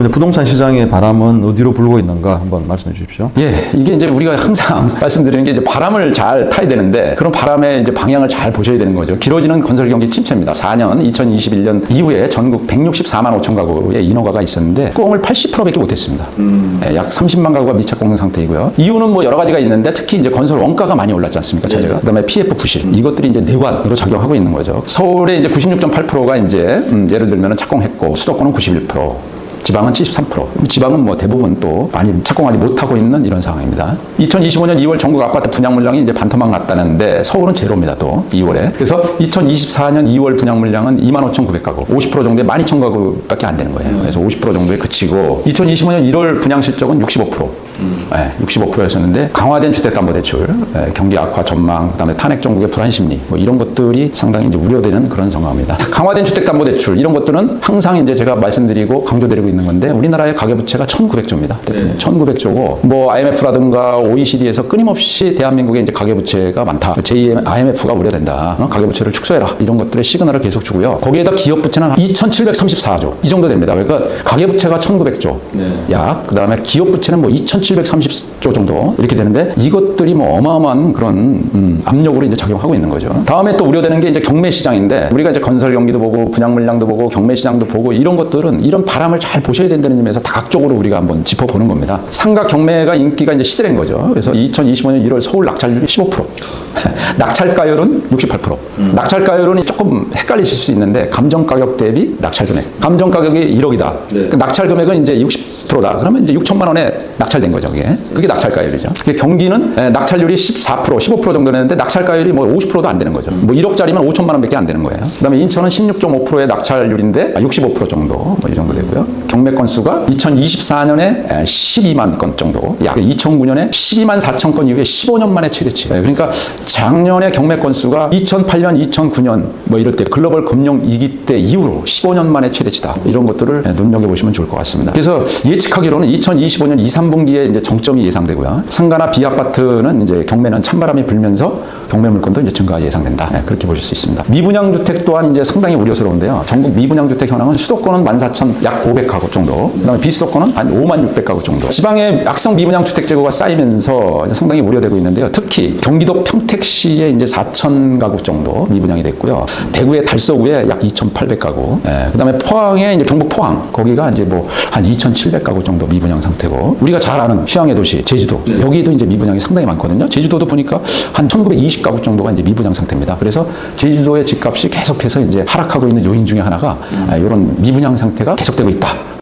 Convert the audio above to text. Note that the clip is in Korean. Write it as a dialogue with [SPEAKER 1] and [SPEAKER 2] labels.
[SPEAKER 1] 부동산 시장의 바람은 어디로 불고 있는가 한번 말씀해 주십시오.
[SPEAKER 2] 예, 이게 이제 우리가 항상 말씀드리는 게 이제 바람을 잘 타야 되는데 그런 바람의 이제 방향을 잘 보셔야 되는 거죠. 길어지는 건설 경기 침체입니다. 4년, 2021년 이후에 전국 164만 5천 가구의 인허가가 있었는데 공을 80%밖에 못했습니다. 예, 약 30만 가구가 미착 공급 상태이고요. 이유는 뭐 여러 가지가 있는데 특히 이제 건설 원가가 많이 올랐지 않습니까? 자재가. 그다음에 PF 부실 이것들이 이제 내관으로 작용하고 있는 거죠. 서울의 이제 96.8%가 이제 예를 들면 착공했고 수도권은 91%. 지방은 73%. 지방은 뭐 대부분 또 많이 착공하지 못하고 있는 이런 상황입니다. 2025년 2월 전국 아파트 분양 물량이 이제 반토막 났다는데 서울은 제로입니다. 또 2월에. 그래서 2024년 2월 분양 물량은 25,900가구, 50% 정도의 12,000가구밖에 안 되는 거예요. 그래서 50% 정도에 그치고 2025년 1월 분양 실적은 65%. 65%였었는데 강화된 주택담보대출, 경기 악화 전망, 그다음에 탄핵 정국의 불안 심리, 뭐 이런 것들이 상당히 이제 우려되는 그런 상황입니다. 강화된 주택담보대출 이런 것들은 항상 이제 제가 말씀드리고 강조드리고 있는 건데 우리나라의 가계부채가 1,900조입니다. 1,900조고 뭐 IMF라든가 OECD에서 끊임없이 대한민국의 이제 가계부채가 많다. 제2의 IMF가 우려된다. 가계부채를 축소해라. 이런 것들의 시그널을 계속 주고요. 거기에다 기업부채는 2,734조 이 정도 됩니다. 그러니까 가계부채가 1,900조 약, 그다음에 기업부채는 뭐 2,730조 정도 이렇게 되는데 이것들이 뭐 어마어마한 그런 압력으로 이제 작용하고 있는 거죠. 다음에 또 우려되는 게 이제 경매 시장인데 우리가 이제 건설 경기도 보고 분양 물량도 보고 경매 시장도 보고 이런 것들은 이런 바람을 잘 보셔야 된다는 점에서 다각적으로 우리가 한번 짚어보는 겁니다. 상가 경매가 인기가 이제 시대된 거죠. 그래서 2025년 1월 서울 낙찰률이 15%, 낙찰가율은 68%. 낙찰가율은 조금 헷갈리실 수 있는데 감정가격 대비 낙찰금액. 감정가격이 1억이다. 그 낙찰금액은 이제 60%다. 그러면 이제 6천만 원에 낙찰된 거죠. 그게 낙찰가율이죠. 경기는 낙찰률이 14%, 15% 정도 되는데 낙찰가율이 뭐 50%도 안 되는 거죠. 뭐 1억짜리면 5천만 원밖에 안 되는 거예요. 그다음에 인천은 16.5%의 낙찰률인데 65% 정도 뭐 이 정도 되고요. 경매 건수가 2024년에 12만 건 정도, 약 2009년에 12만 4천 건 이후에 15년 만에 최대치. 그러니까 작년에 경매 건수가 2008년, 2009년 뭐 이럴 때 글로벌 금융 위기 때 이후로 15년 만에 최대치다. 이런 것들을 눈여겨보시면 좋을 것 같습니다. 그래서 예측하기로는 2025년 2, 3분기에 이제 정점이 예상되고요. 상가나 비아파트는 이제 경매는 찬바람이 불면서 경매 물건도 이제 증가 예상된다. 그렇게 보실 수 있습니다. 미분양 주택 또한 이제 상당히 우려스러운데요. 전국 미분양 주택 현황은 수도권은 14,000 약 500가구 정도, 그다음에 비수도권은 한 56,600가구 정도. 지방에 악성 미분양 주택 재고가 쌓이면서 상당히 우려되고 있는데요. 특히 경기도 평택시에 이제 4,000가구 정도 미분양이 됐고요. 대구의 달서구에 약 2,800가구. 그다음에 포항에 이제 경북 포항 거기가 이제 뭐 한 2,700가구 정도 미분양 상태고 우리가 잘 아는 휴양의 도시 제주도 여기도 이제 미분양이 상당히 많거든요. 제주도도 보니까 한 1,920가구 정도가 이제 미분양 상태입니다. 그래서 제주도의 집값이 계속해서 이제 하락하고 있는 요인 중에 하나가 이런 미분양 상태가 계속되고 있다.